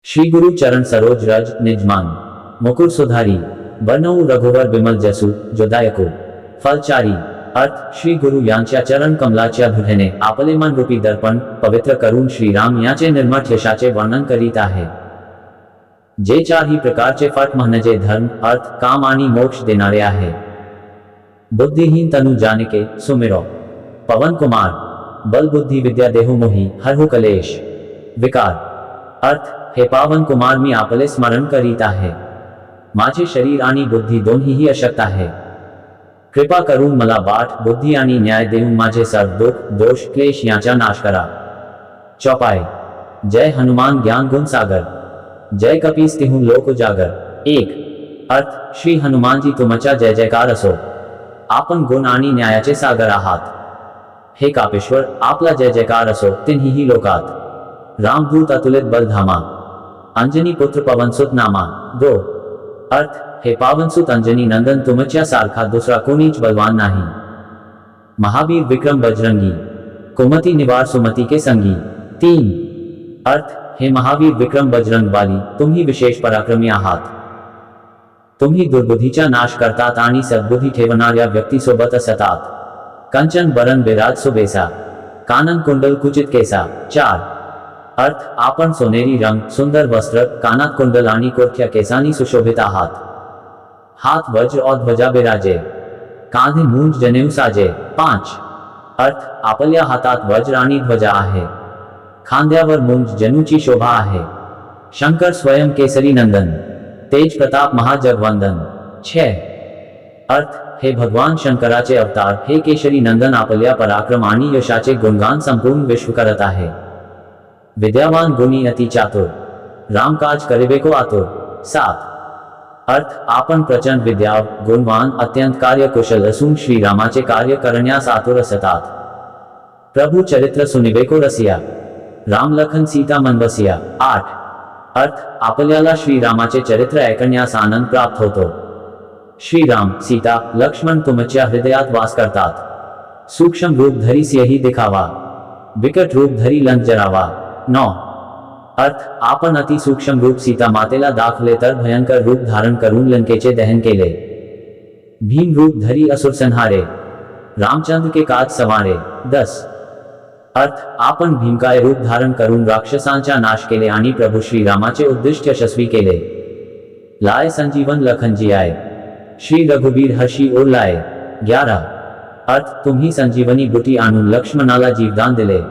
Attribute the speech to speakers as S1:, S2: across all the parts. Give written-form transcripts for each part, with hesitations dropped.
S1: श्री गुरु चरण सरोज रज निजमान मुकुर सुधारी वर्णऊ रघुवर बिमल जसु जोदायको फलचारी। अर्थ श्री गुरु यांच्या चरण कमलाच्या धुरेने आपले मन रूपी दर्पण पवित्र करून श्रीराम याचे निर्मठ यशाचे वर्णन करीत आहे, जे चारही प्रकारचे फट म्हणजे धर्म अर्थ काम आणि मोक्ष देणारे आहे। बुद्धिहीन तनु जानिके सुमिरो पवन कुमार बल बुद्धि विद्या देहु मोही हरहु कलेश विकार। अर्थ हे पावन कुमार मी आपले स्मरण करीत आहे, माझे शरीर आणि बुद्धी दोन्हीही अशक्त आहे, कृपा करून मला वाट बुद्धी आणि न्याय देऊन माझे सर्व दुख दोष क्लेश यांचा नाश करा। चौपाई जय हनुमान ज्ञान गुण सागर जय कपीस तिहून लोक उजागर। एक अर्थ श्री हनुमानजी तुमचा जय जयकार असो, आपण गुण आणि न्यायाचे सागर आहात, हे कापेश्वर आपला जय जयकार असो तिन्ही लोकात। रामदूत अतुलित बलधामा अंजनी पुत्र पवनसुत नामा। दो अर्थ हे पावनसुत अंजनी नंदन तुमच्या सारखा दुसरा कोणीच बलवान नाही, महावीर विक्रम बजरंगी कुमति निवार सुमति के संगी। तीन अर्थ हे महावीर विक्रम बजरंग वाली तुम्ही विशेष पराक्रमी आहात, तुम्ही दुर्बुद्धीचा नाश करतात आणि सद्बुद्धी ठेवणाऱ्या व्यक्तीसोबत असतात। कंचन बरन विराज सुबेसा कानन कुंडल कुचित केसा। चार अर्थ आपण सोनेरी रंग सुंदर वस्त्र कानात कुंडल आणि कुर्ख्या केसांनी सुशोभित आहात, हात वज्र और ध्वजा बिराजे कांधे मूंज जनेऊ साजे। पांच अर्थ आपल्या हातात वज्र आणि ध्वजा आहे, खांद्यावर मूंज जनेऊची शोभा आहे, शंकर स्वयं केसरी नंदन तेज प्रताप महाजगवंदन। छह अर्थ हे भगवान शंकराचे अवतार हे केशरी नंदन आपल्या पराक्रम आणि यशाचे गुणगान संपूर्ण विश्व करत आहे, विद्यावान गुणी अति चातुर रामकाज करिबेको आतुर। सात अर्थ आपण प्रचंड विद्या गुणवान अत्यंत कार्यकुशल असून श्रीरामाचे कार्य करण्यास आतुर असतात, प्रभु चरित्र सुनिबेको रसिया राम लखन सीता मन बसिया। आठ अर्थ आपल्याला श्रीरामाचे चरित्र ऐकण्यास आनंद प्राप्त होतो, श्रीराम सीता लक्ष्मण तुमच्या हृदयात वास करतात, सूक्ष्म रूप धरी सिंही दिखावा विकट रूप धरी लंक जरावा। नौ अर्थ आपण अति सूक्ष्म रूप सीता मातेला दाखवले तर भयंकर रूप धारण करून लंकेचे दहन केले, भीम रूप धरी असुर संहारे रामचंद्र के काज संवारे। 10 अर्थ आपण भीमकाय रूप धारण करून राक्षसांचा नाश केले आणि प्रभू श्रीरामाचे उद्दिष्ट यशस्वी केले, लाए संजीवन लखन जियाए श्री रघुवीर हर्षी ओर लाए। 11 अर्थ तुम्ही संजीवनी बुटी आणून लक्ष्मणाला जीवदान दिले,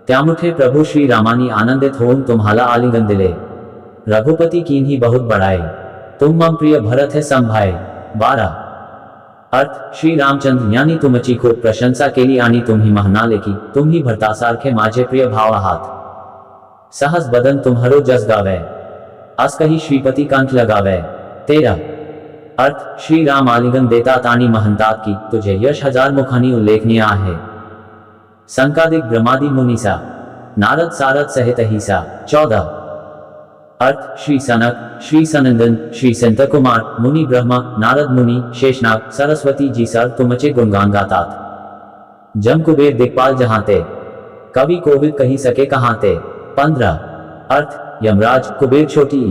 S1: त्यामुळे प्रभू श्रीरामानी आनंदित होऊन तुम्हाला आलिंगन दिले, रघुपति कीन्ही बहुत बड़ाई तुम मम प्रिय भरत है संभाय। 12 अर्थ श्री रामचंद्र यांनी तुमची खूप प्रशंसा केली आणि तुम्ही म्हणाले की तुम्ही भरतासारखे माझे प्रिय भाव आहात, सहस बदन तुम्हारो जस गावे अस कही श्रीपती कंठ लगावे। 13 अर्थ श्री राम आलिंगन देतात आणि म्हणतात की तुझे यश हजार मुखांनी उल्लेखनीय आहे, संकादिक ब्रह्मादि मुनीसा नारद सारद सहित हिसा। 14 अर्थ श्री सनक श्री सनंदन श्री संत कुमार मुनि ब्रह्मा नारद मुनि शेषनाग सरस्वती जी सर तुमचे गुणगान गातात, जम कुबेर दिक्पाल जहांते कवि कोविद कही सके कहांते। 15 अर्थ यमराज कुबेर छोटी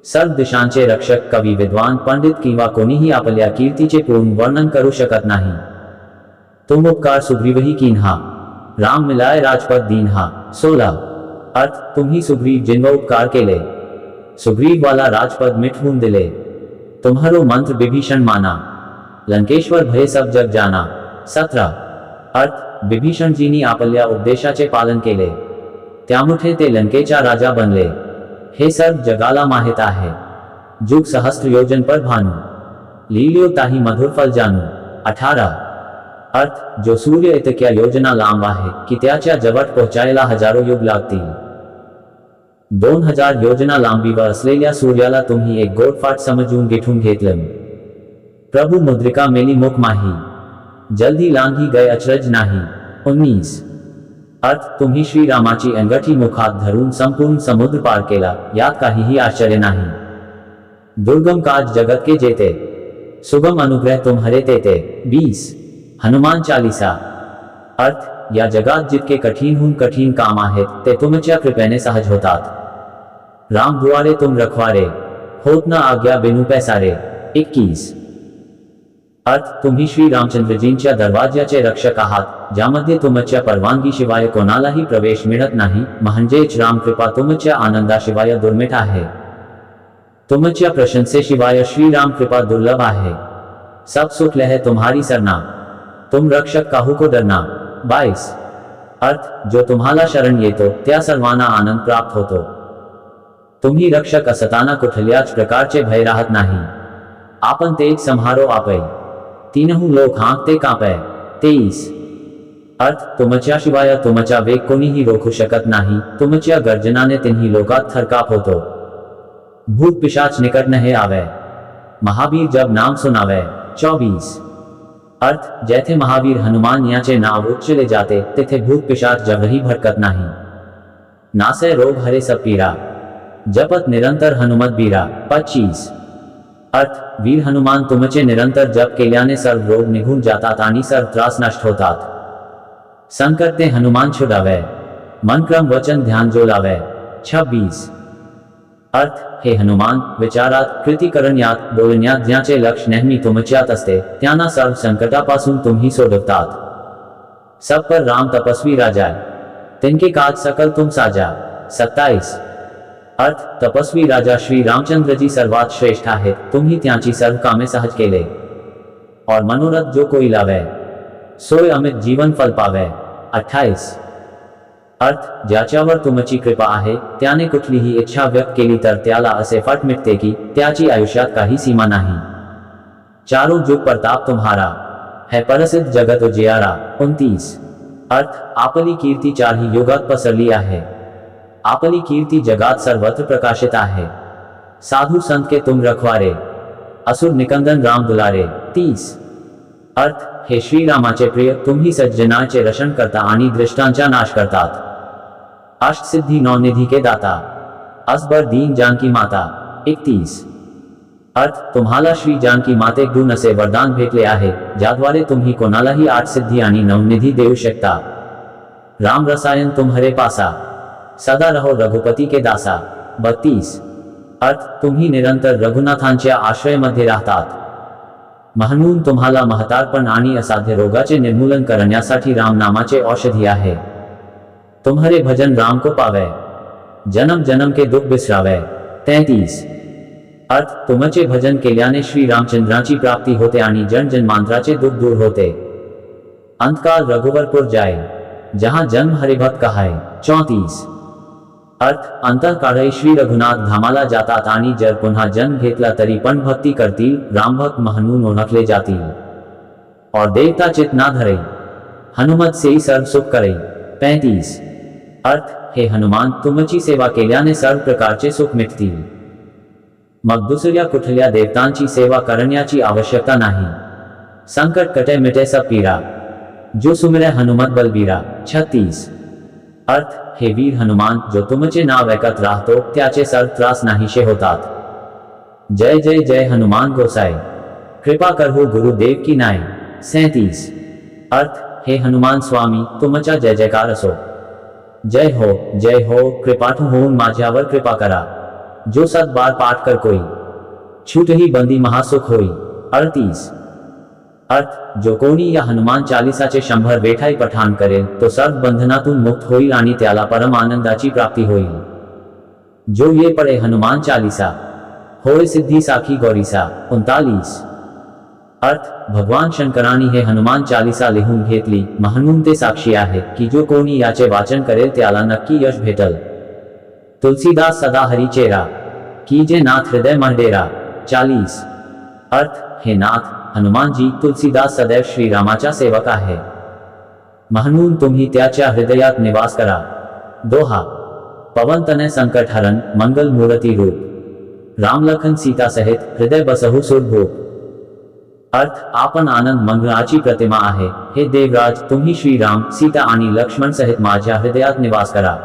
S1: सर्व दिशांचे रक्षक कवी विद्वान पंडित किंवा कोणीही आपल्या कीर्तीचे पूर्ण वर्णन करू शकत नाही, तुम उपकार सुग्रीवही कीन्हा राम मिलाय राजपद दीन्हा। 16 अर्थ तुम्ही सुग्रीव जिनव उपकार केले, सुग्रीव वाला राजपद मिठवून दिले, तुम्हारो मंत्र विभीषण माना लंकेश्वर भय सब जग जाना। 17 अर्थ विभीषण जीनी आपल्या उपदेशाचे पालन केले, त्यामुळे ते लंकेचा राजा बनले, हे सर्व जगाला माहित आहे, जुग सहस्त्र योजन पर भानु लील्यो ताही मधुर फल जानू। 18 अर्थ जो सूर्य इतक्या योजना लांब आहे की त्याच्या जवळ पोहोचायला हजारो युग लागतील, 2000 योजना लांबीवर असलेल्या सूर्याला तुम्ही एक गोडफाट समजून गिठून घेतलं, प्रभु मुद्रिका मेली मुख माही जल्दी लांघी गए अचरज नाही। 19 अर्थ तुम्ही श्रीरामाची अंगठी मुखात धरून संपूर्ण समुद्र पार केला, यात काहीही आश्चर्य नाही, दुर्गम काज जगत के जेते सुगम अनुग्रह तुम्हारे तेते। 20 हनुमान चालीसा अर्थ या जगात जितके कठीणहून कठीण काम आहेत ते तुमच्या कृपेने सहज होतात, राम दुआरे तुम रखवारे, होत न आज्ञा बिनु पैसारे। 21 अर्थ तुम्ही श्री रामचंद्रजींच्या दरवाज्याचे रक्षक आहात, ज्यामध्ये तुमच्या परवानगीशिवाय कोणालाही प्रवेश मिळत नाही, म्हणजेच रामकृपा तुमच्या आनंदाशिवाय दुर्मिळ आहे, तुमच्या प्रशंसेशिवाय श्रीराम कृपा दुर्लभ आहे। सब सुख लहे तुम्हारी सरना, तुम रक्षक काहू को डरना। 22 अर्थ जो तुम्हाला शरण येतो त्या सर्वांना आनंद प्राप्त होतो, तुम्ही रक्षक असताना कुठल्याच प्रकारचे भय राहत नाही, आपण तेज संहारो आपै, तीनहू लोक हांकते कापै। 23 अर्थ तुमच्याशिवाय तुमचा वेग कोणीही रोखू शकत नाही, तुमच्या गर्जनाने तिन्ही लोकात थरकाप होतो, भूत पिशाच निकट नहीं आवे, महावीर जब नाम सुनावे। 24 अर्थ जैथे महावीर हनुमान याचे नाव उच्चले जाते, तिथे भूत पिशाच जबही भटकत नाही, नासे रोग हरे सब पीरा, जपत निरंतर हनुमत बीरा। 25 अर्थ वीर हनुमान तुमचे निरंतर जप केल्याने सर्व रोग निघून जातात आणि सर्व त्रास नष्ट होतात, संकट ते हनुमान छुडावे, मन क्रम वचन ध्यान जो लावे। 26 अर्थ हे हनुमान विचारात, कृती करण्यात, बोलण्यात ज्याचे लक्ष नेहमी तुमच्यात असते, त्यांना सर्व संकटापासून तुम्ही सोडवतात, सब पर राम तपस्वी राजा, तिनके काज सकल तुम साजा। 27 अर्थ तपस्वी राजा श्री रामचंद्रजी सर्वात श्रेष्ठ आहेत, तुम्ही त्यांची सर्व कामे सहज केले, और मनोरथ जो कोई लावे, सोय अमित जीवन फल पावे। 28 अर्थ ज्याच्यावर तुमची कृपा आहे, त्याने कुठलीही इच्छा व्यक्त केली तर त्याला असे फट मिटते की त्याची आयुष्यात काही सीमा नाही, चारों जुग प्रताप तुम्हारा, है प्रसिद्ध जगत उजियारा। 29 अर्थ आपली कीर्ती चारही युगात पसरली आहे, आपली कीर्ती जगात सर्वत्र प्रकाशित आहे, साधु संत के तुम रखवारे, असुर निकंदन राम दुलारे। 30 अर्थ हे श्रीरामाचे प्रिय, तुम्ही सज्जनाचे रक्षण करता आणि दृष्टांचा नाश करतात, अष्ट सिद्धि नौ निधि के दाता, असबर दीन जानकी माता। 31 अर्थ तुम्हाला श्री जानकी मातेकडून असे वरदान भेटले आहे, ज्याद्वारे तुम्ही कोणालाही आठ सिद्धी आणि नवनिधी देऊ शकता, राम रसायन तुम्हारे पासा, सदा रहो रघुपती के दासा। 32 अर्थ तुम्ही निरंतर रघुनाथांच्या आश्रयामध्ये राहतात, म्हणून तुम्हाला महतारपण आणि असाध्य रोगाचे निर्मूलन करण्यासाठी राम नामाचे औषधी आहे, तुम्हारे भजन राम को पावे, जन्म जन्म के दुख बिसरावे। 33 अर्थ तुमचे भजन केल्याने श्री रामचंद्राची प्राप्ती होते आणि जन जन्मांतराचे दुख दूर होते, अंतकाल रघुवरपुर जाए, जहां जन्म हरिभक्त कहाय। 34 अर्थ अंतकाळी श्री रघुनाथ धामाला जातात आणि जर पुन्हा जन्म घेतला तरी पण भक्ती करतील, रामभक्त म्हणून ओळखले जातील, और देवता चित ना धरे, हनुमत से सर्व सुख करे। 35 अर्थ हे हनुमान तुमची सेवा केल्याने सर्व प्रकारचे सुख मिटतील, मग दुसऱ्या कुठल्या देवतांची सेवा करण्याची आवश्यकता नाही, संकट कटे मिटे सब पीरा, जो सुमिरे हनुमत बलबीरा। 36 अर्थ हे वीर हनुमान जो तुमचे नाव ऐकत राहतो त्याचे सर्व त्रास नाहीसे होतात, जय जय जय हनुमान गोसाई, कृपा करहु गुरुदेव की नाय। 37 अर्थ हे हनुमान स्वामी तुमचा जय जयकार असो, जय हो, कृपाठू होऊन माझ्यावर कृपा करा, जो 7 बार पाठ कर कोई, छूट ही बंदी महासुख होई। 38 अर्थ जो कोणी या हनुमान चालीसाचे 100 वेठाई पठाण करेल तो सर्व बंधनातून मुक्त होईल आणि त्याला परम आनंदाची प्राप्ती होईल, जो ये पढ़े हनुमान चालीसा, होय सिद्धी साखी गौरीसा। 39 अर्थ भगवान शंकरांनी हे हनुमान चालीसा लिहून घेतली, म्हणून ते साक्षी आहे की जो कोणी याचे वाचन करेल त्याला नक्की यश भेटल, तुलसीदास सदा हरी चेरा, कीजे नाथ हृदय महडेरा। 40 अर्थ हे नाथ हनुमान जी तुलसीदास सदैव श्रीरामाचा सेवक आहे, म्हणून तुम्ही त्याच्या हृदयात निवास करा। दोहा पवन तनय संकट हरण, मंगल मूर्ति रूप, राम लखन सीता सहित, हृदय बसहु सुरभूप। अर्थ आपण आनंद मंगळाची प्रतिमा आहे, हे देवराज तुम्ही श्रीराम, सीता आणि लक्ष्मण सहित माझ्या हृदयात निवास करा।